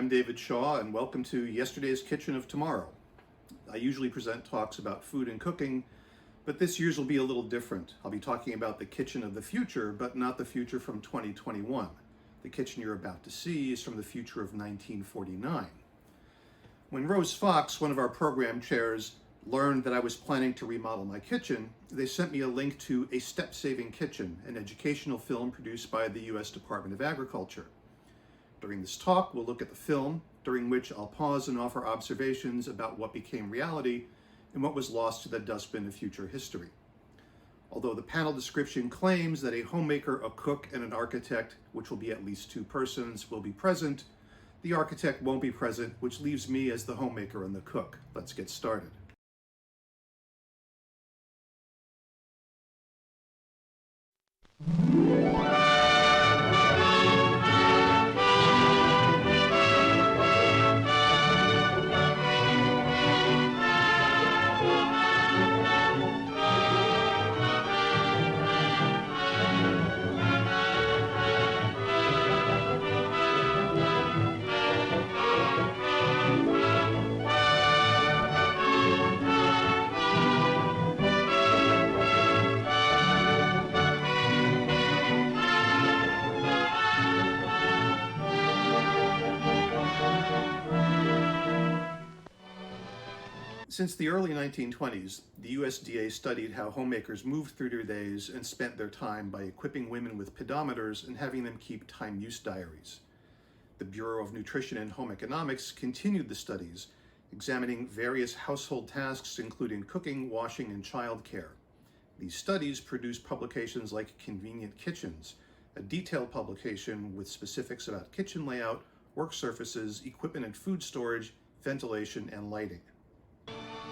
I'm David Shaw, and welcome to Yesterday's Kitchen of Tomorrow. I usually present talks about food and cooking, but this year's will be a little different. I'll be talking about the kitchen of the future, but not the future from 2021. The kitchen you're about to see is from the future of 1949. When Rose Fox, one of our program chairs, learned that I was planning to remodel my kitchen, they sent me a link to A Step-Saving Kitchen, an educational film produced by the U.S. Department of Agriculture. During this talk, we'll look at the film, during which I'll pause and offer observations about what became reality and what was lost to the dustbin of future history. Although the panel description claims that a homemaker, a cook, and an architect, which will be at least two persons, will be present, the architect won't be present, which leaves me as the homemaker and the cook. Let's get started. Since the early 1920s, the USDA studied how homemakers moved through their days and spent their time by equipping women with pedometers and having them keep time-use diaries. The Bureau of Nutrition and Home Economics continued the studies, examining various household tasks including cooking, washing, and childcare. These studies produced publications like Convenient Kitchens, a detailed publication with specifics about kitchen layout, work surfaces, equipment and food storage, ventilation, and lighting.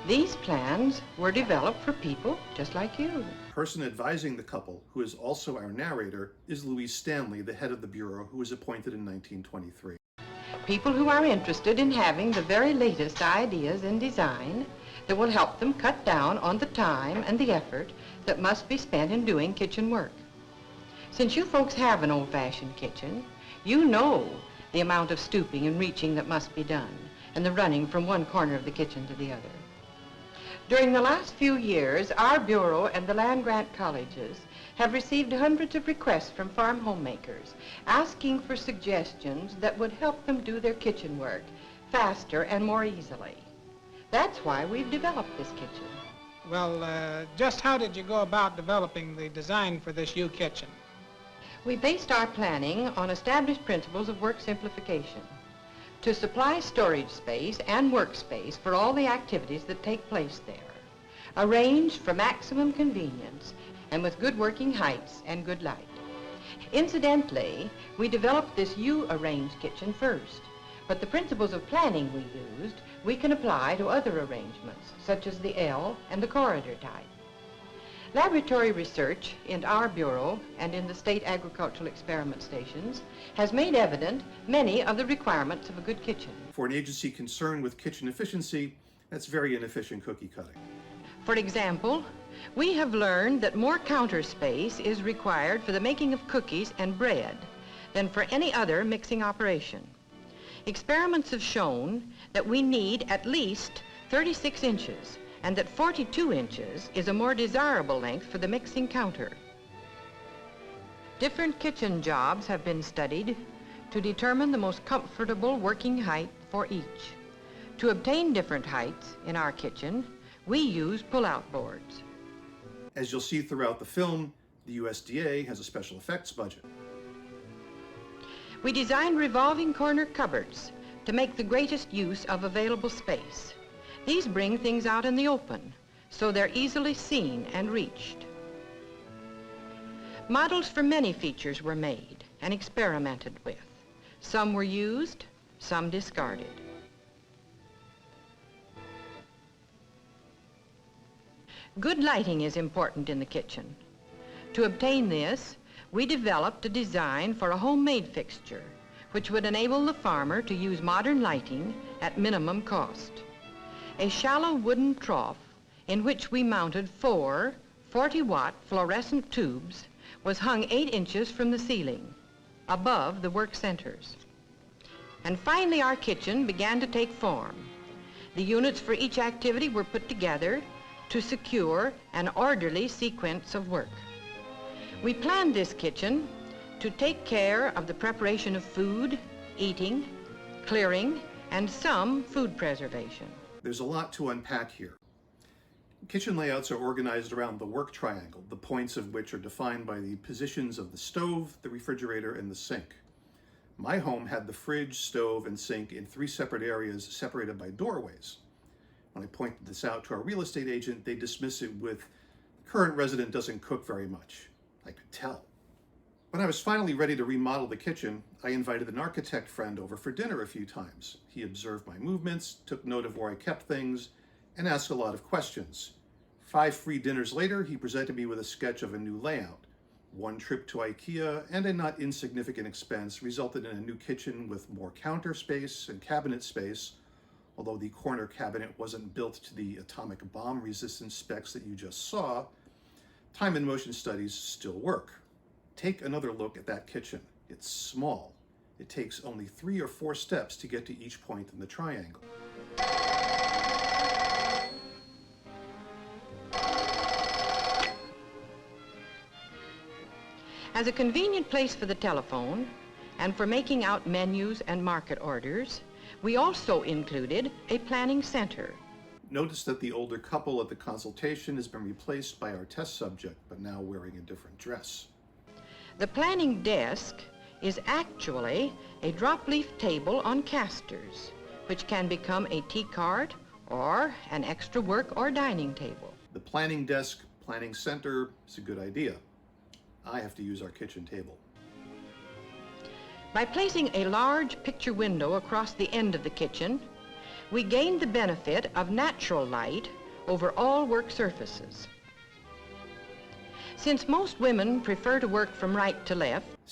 These plans were developed for people just like you. The person advising the couple, who is also our narrator, is Louise Stanley, the head of the Bureau, who was appointed in 1923. People who are interested in having the very latest ideas in design that will help them cut down on the time and the effort that must be spent in doing kitchen work. Since you folks have an old-fashioned kitchen, you know the amount of stooping and reaching that must be done, and the running from one corner of the kitchen to the other. During the last few years, our Bureau and the land-grant colleges have received hundreds of requests from farm homemakers asking for suggestions that would help them do their kitchen work faster and more easily. That's why we've developed this kitchen. Well, just how did you go about developing the design for this U-kitchen? We based our planning on established principles of work simplification to supply storage space and workspace for all the activities that take place there, arranged for maximum convenience and with good working heights and good light. Incidentally, we developed this U-arranged kitchen first, but the principles of planning we used, we can apply to other arrangements, such as the L and the corridor type. Laboratory research in our Bureau and in the state agricultural experiment stations has made evident many of the requirements of a good kitchen. For an agency concerned with kitchen efficiency, that's very inefficient cookie cutting. For example, we have learned that more counter space is required for the making of cookies and bread than for any other mixing operation. Experiments have shown that we need at least 36 inches and that 42 inches is a more desirable length for the mixing counter. Different kitchen jobs have been studied to determine the most comfortable working height for each. To obtain different heights in our kitchen, we use pull-out boards. As you'll see throughout the film, the USDA has a special effects budget. We designed revolving corner cupboards to make the greatest use of available space. These bring things out in the open, so they're easily seen and reached. Models for many features were made and experimented with. Some were used, some discarded. Good lighting is important in the kitchen. To obtain this, we developed a design for a homemade fixture, which would enable the farmer to use modern lighting at minimum cost. A shallow wooden trough in which we mounted four 40-watt fluorescent tubes was hung 8 inches from the ceiling, above the work centers. And finally, our kitchen began to take form. The units for each activity were put together to secure an orderly sequence of work. We planned this kitchen to take care of the preparation of food, eating, clearing, and some food preservation. There's a lot to unpack here. Kitchen layouts are organized around the work triangle, the points of which are defined by the positions of the stove, the refrigerator, and the sink. My home had the fridge, stove, and sink in 3 separate areas separated by doorways. When I pointed this out to our real estate agent, they dismiss it with, "The current resident doesn't cook very much." I could tell. When I was finally ready to remodel the kitchen, I invited an architect friend over for dinner a few times. He observed my movements, took note of where I kept things, and asked a lot of questions. 5 free dinners later, he presented me with a sketch of a new layout. 1 trip to IKEA and a not insignificant expense resulted in a new kitchen with more counter space and cabinet space, although the corner cabinet wasn't built to the atomic bomb resistance specs that you just saw. Time and motion studies still work. Take another look at that kitchen. It's small. It takes only 3 or 4 steps to get to each point in the triangle. As a convenient place for the telephone and for making out menus and market orders, we also included a planning center. Notice that the older couple at the consultation has been replaced by our test subject, but now wearing a different dress. The planning desk is actually a drop-leaf table on casters, which can become a tea cart or an extra work or dining table. The planning desk, planning center is a good idea. I have to use our kitchen table. By placing a large picture window across the end of the kitchen, we gained the benefit of natural light over all work surfaces. Since most women prefer to work from right to left,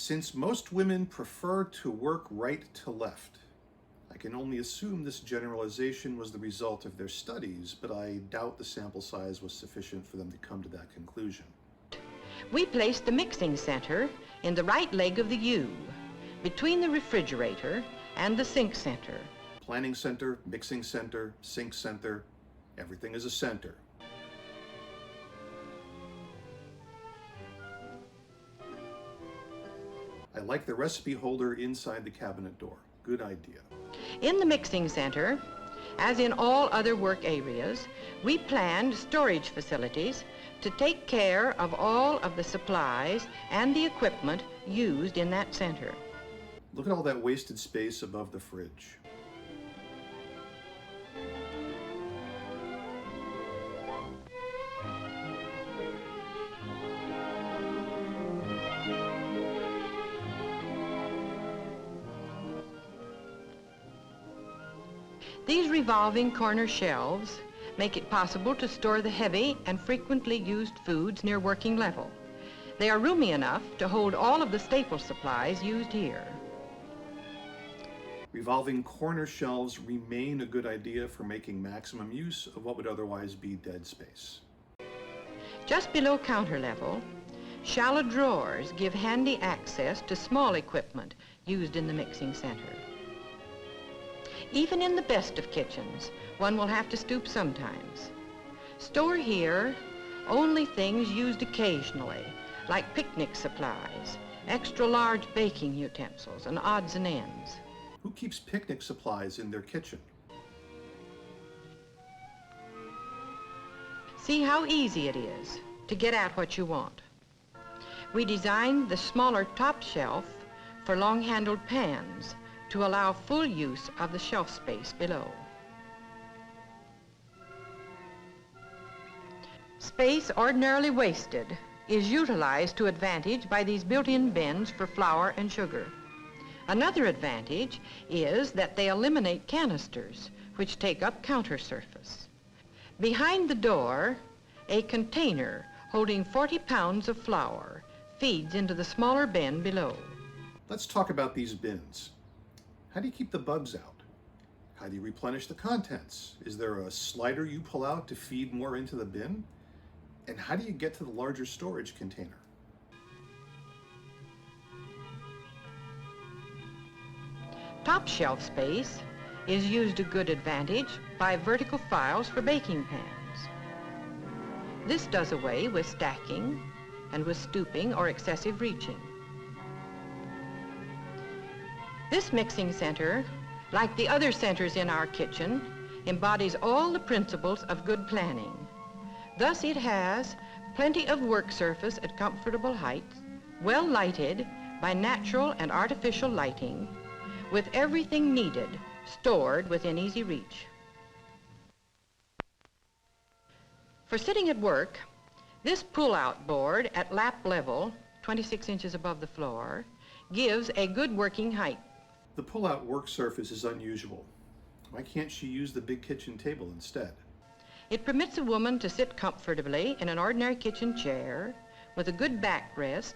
I can only assume this generalization was the result of their studies, but I doubt the sample size was sufficient for them to come to that conclusion. we placed the mixing center in the right leg of the U, between the refrigerator and the sink center. Planning center, mixing center, sink center, everything is a center. I like the recipe holder inside the cabinet door. Good idea. In the mixing center, as in all other work areas, we planned storage facilities to take care of all of the supplies and the equipment used in that center. Look at all that wasted space above the fridge. These revolving corner shelves make it possible to store the heavy and frequently used foods near working level. They are roomy enough to hold all of the staple supplies used here. Revolving corner shelves remain a good idea for making maximum use of what would otherwise be dead space. Just below counter level, shallow drawers give handy access to small equipment used in the mixing center. Even in the best of kitchens, one will have to stoop sometimes. Store here only things used occasionally, like picnic supplies, extra large baking utensils, and odds and ends. Who keeps picnic supplies in their kitchen? See how easy it is to get at what you want. We designed the smaller top shelf for long-handled pans to allow full use of the shelf space below. Space ordinarily wasted is utilized to advantage by these built-in bins for flour and sugar. Another advantage is that they eliminate canisters, which take up counter surface. Behind the door, a container holding 40 pounds of flour feeds into the smaller bin below. Let's talk about these bins. How do you keep the bugs out? How do you replenish the contents? Is there a slider you pull out to feed more into the bin? And how do you get to the larger storage container? Top shelf space is used to good advantage by vertical files for baking pans. This does away with stacking and with stooping or excessive reaching. This mixing center, like the other centers in our kitchen, embodies all the principles of good planning. Thus it has plenty of work surface at comfortable heights, well lighted by natural and artificial lighting, with everything needed stored within easy reach. For sitting at work, this pull-out board at lap level, 26 inches above the floor, gives a good working height. The pull-out work surface is unusual. Why can't she use the big kitchen table instead? It permits a woman to sit comfortably in an ordinary kitchen chair with a good backrest,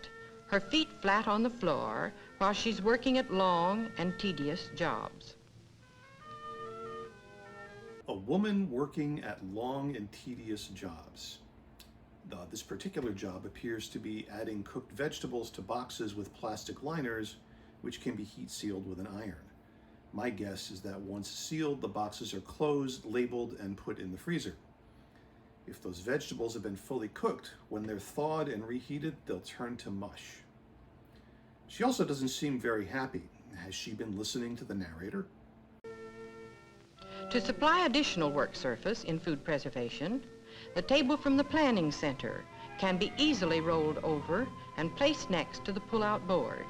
her feet flat on the floor while she's working at long and tedious jobs. A woman working at long and tedious jobs. This particular job appears to be adding cooked vegetables to boxes with plastic liners, which can be heat sealed with an iron. My guess is that once sealed, the boxes are closed, labeled, and put in the freezer. If those vegetables have been fully cooked, when they're thawed and reheated, they'll turn to mush. She also doesn't seem very happy. Has she been listening to the narrator? To supply additional work surface in food preservation, the table from the planning center can be easily rolled over and placed next to the pull-out board.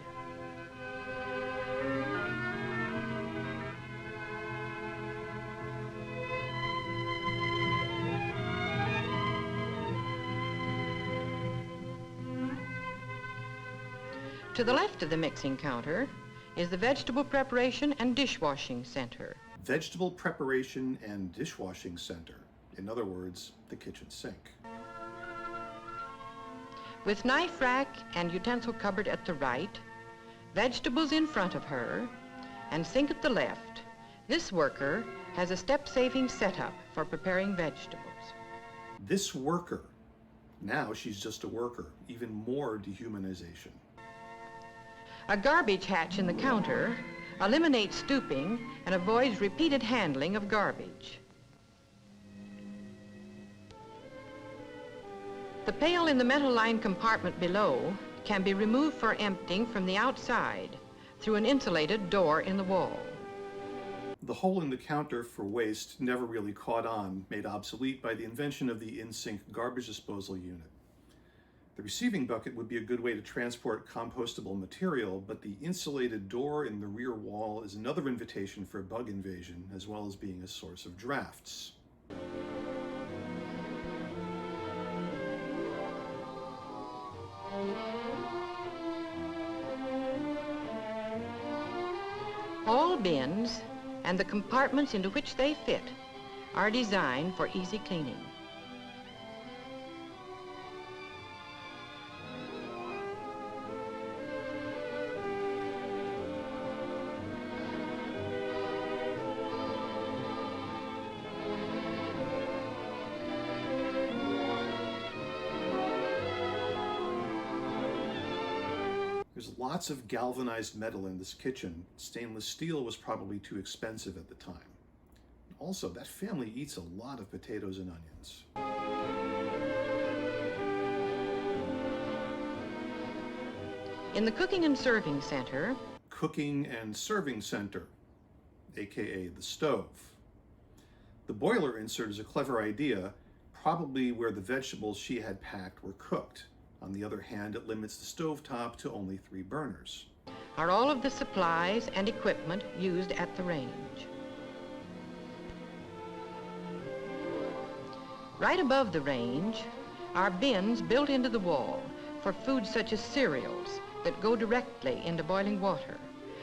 To the left of the mixing counter is the vegetable preparation and dishwashing center. Vegetable preparation and dishwashing center. In other words, the kitchen sink. With knife rack and utensil cupboard at the right, vegetables in front of her, and sink at the left, this worker has a step-saving setup for preparing vegetables. This worker. Now she's just a worker. Even more dehumanization. A garbage hatch in the counter eliminates stooping and avoids repeated handling of garbage. The pail in the metal-lined compartment below can be removed for emptying from the outside through an insulated door in the wall. The hole in the counter for waste never really caught on, made obsolete by the invention of the in-sink garbage disposal unit. The receiving bucket would be a good way to transport compostable material, but the insulated door in the rear wall is another invitation for bug invasion, as well as being a source of drafts. All bins and the compartments into which they fit are designed for easy cleaning. There's lots of galvanized metal in this kitchen. Stainless steel was probably too expensive at the time. Also, that family eats a lot of potatoes and onions. In the cooking and serving center, Cooking and serving center, aka the stove. The boiler insert is a clever idea, probably where the vegetables she had packed were cooked. On the other hand, it limits the stovetop to only 3 burners. are all of the supplies and equipment used at the range. Right above the range are bins built into the wall for foods such as cereals that go directly into boiling water,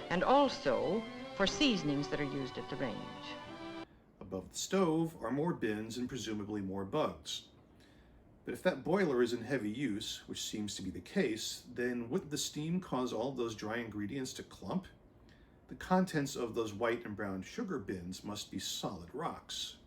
and also for seasonings that are used at the range. Above the stove are more bins and presumably more bugs. But if that boiler is in heavy use, which seems to be the case, then wouldn't the steam cause all those dry ingredients to clump? The contents of those white and brown sugar bins must be solid rocks.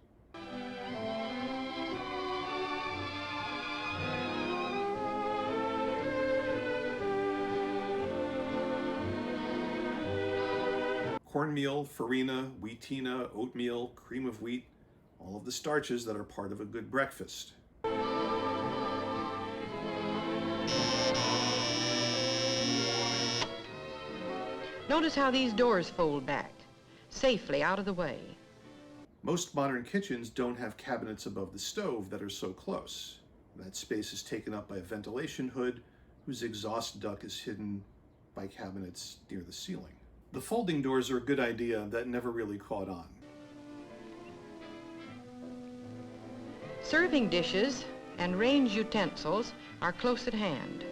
cornmeal, farina, wheatina, oatmeal, cream of wheat, all of the starches that are part of a good breakfast. Notice how these doors fold back, safely out of the way. Most modern kitchens don't have cabinets above the stove that are so close. That space is taken up by a ventilation hood whose exhaust duct is hidden by cabinets near the ceiling. The folding doors are a good idea that never really caught on. Serving dishes and range utensils are close at hand.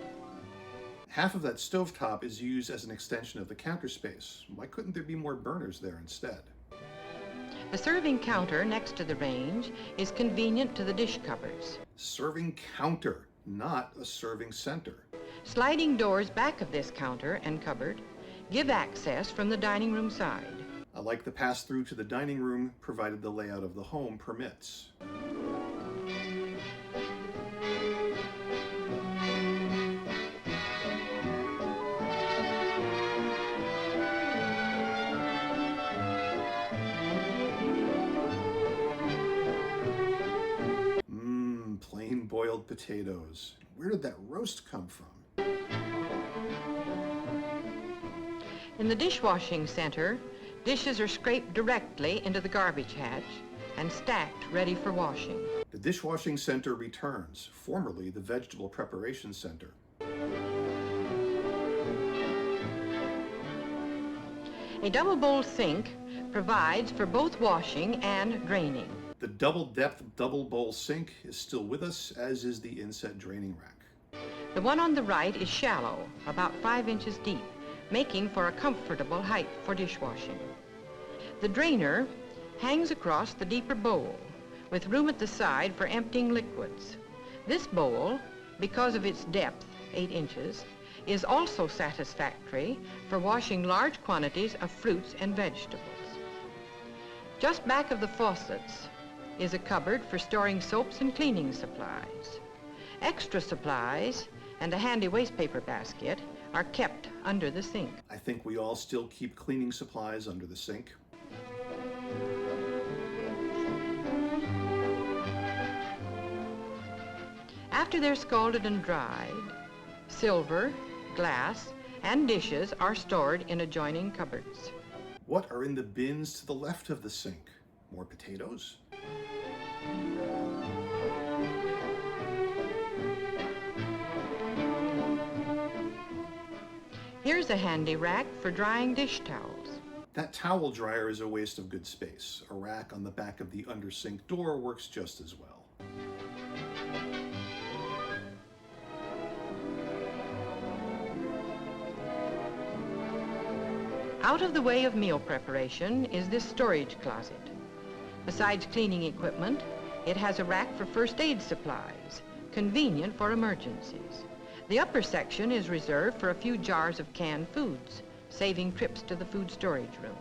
Half of that stovetop is used as an extension of the counter space. Why couldn't there be more burners there instead? The serving counter next to the range is convenient to the dish cupboards. Serving counter, not a serving center. Sliding doors back of this counter and cupboard give access from the dining room side. I like the pass-through to the dining room, provided the layout of the home permits. Plain boiled potatoes. Where did that roast come from? In the dishwashing center, dishes are scraped directly into the garbage hatch and stacked ready for washing. The dishwashing center returns, formerly the vegetable preparation center. A double bowl sink provides for both washing and draining. The double-depth double bowl sink is still with us, as is the inset draining rack. The one on the right is shallow, about 5 inches deep, making for a comfortable height for dishwashing. The drainer hangs across the deeper bowl, with room at the side for emptying liquids. This bowl, because of its depth, 8 inches, is also satisfactory for washing large quantities of fruits and vegetables. Just back of the faucets is a cupboard for storing soaps and cleaning supplies. Extra supplies and a handy wastepaper basket are kept under the sink. I think we all still keep cleaning supplies under the sink. After they're scalded and dried, silver, glass, and dishes are stored in adjoining cupboards. What are in the bins to the left of the sink? More potatoes? Here's a handy rack for drying dish towels. That towel dryer is a waste of good space. A rack on the back of the undersink door works just as well. Out of the way of meal preparation is this storage closet. Besides cleaning equipment, it has a rack for first aid supplies, convenient for emergencies. The upper section is reserved for a few jars of canned foods, saving trips to the food storage room.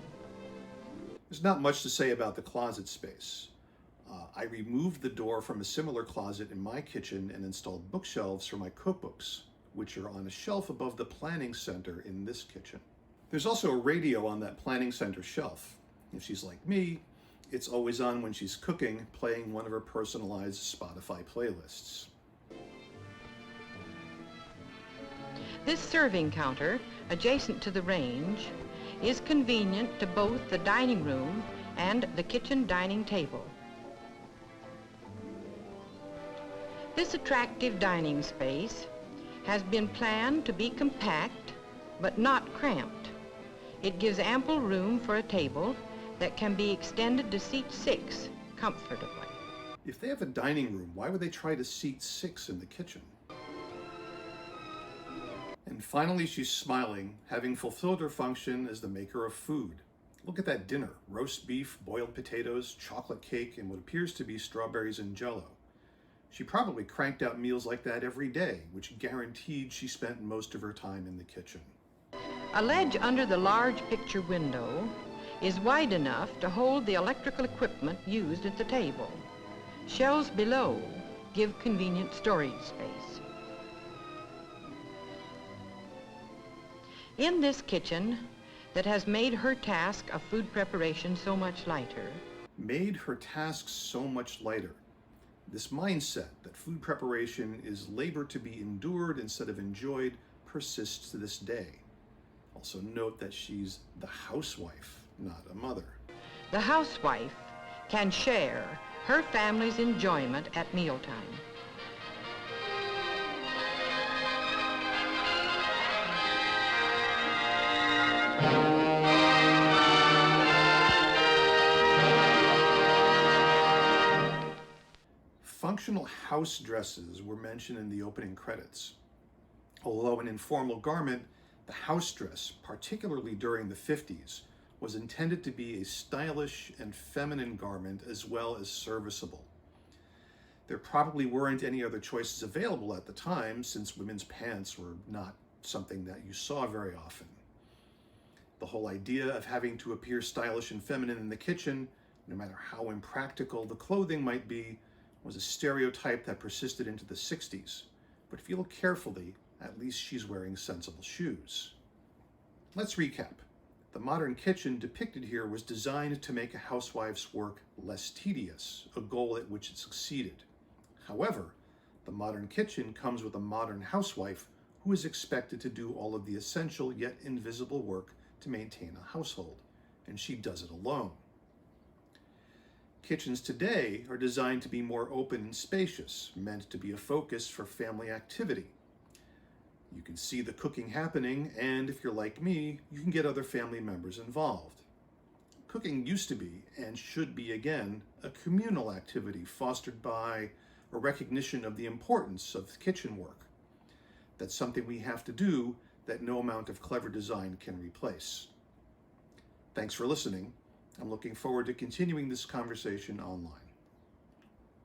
There's not much to say about the closet space. I removed the door from a similar closet in my kitchen and installed bookshelves for my cookbooks, which are on a shelf above the planning center in this kitchen. There's also a radio on that planning center shelf. If she's like me, it's always on when she's cooking, playing one of her personalized Spotify playlists. This serving counter, adjacent to the range, is convenient to both the dining room and the kitchen dining table. This attractive dining space has been planned to be compact, but not cramped. It gives ample room for a table that can be extended to seat 6 comfortably. If they have a dining room, why would they try to seat 6 in the kitchen? And finally, she's smiling, having fulfilled her function as the maker of food. Look at that dinner: roast beef, boiled potatoes, chocolate cake, and what appears to be strawberries and jello. She probably cranked out meals like that every day, which guaranteed she spent most of her time in the kitchen. A ledge under the large picture window is wide enough to hold the electrical equipment used at the table. Shelves below give convenient storage space. In this kitchen, that has made her task of food preparation so much lighter. Made her tasks so much lighter. This mindset that food preparation is labor to be endured instead of enjoyed persists to this day. Also note that she's the housewife, not a mother. The housewife can share her family's enjoyment at mealtime. Functional house dresses were mentioned in the opening credits. Although an informal garment, the house dress, particularly during the 50s, was intended to be a stylish and feminine garment as well as serviceable. There probably weren't any other choices available at the time, since women's pants were not something that you saw very often. The whole idea of having to appear stylish and feminine in the kitchen, no matter how impractical the clothing might be, was a stereotype that persisted into the 60s. But if you look carefully, at least she's wearing sensible shoes. Let's recap. The modern kitchen depicted here was designed to make a housewife's work less tedious, a goal at which it succeeded. However, the modern kitchen comes with a modern housewife who is expected to do all of the essential yet invisible work to maintain a household, and she does it alone. Kitchens today are designed to be more open and spacious, meant to be a focus for family activity. You can see the cooking happening, and if you're like me, you can get other family members involved. Cooking used to be, and should be again, a communal activity fostered by a recognition of the importance of kitchen work. That's something we have to do that no amount of clever design can replace. Thanks for listening. I'm looking forward to continuing this conversation online.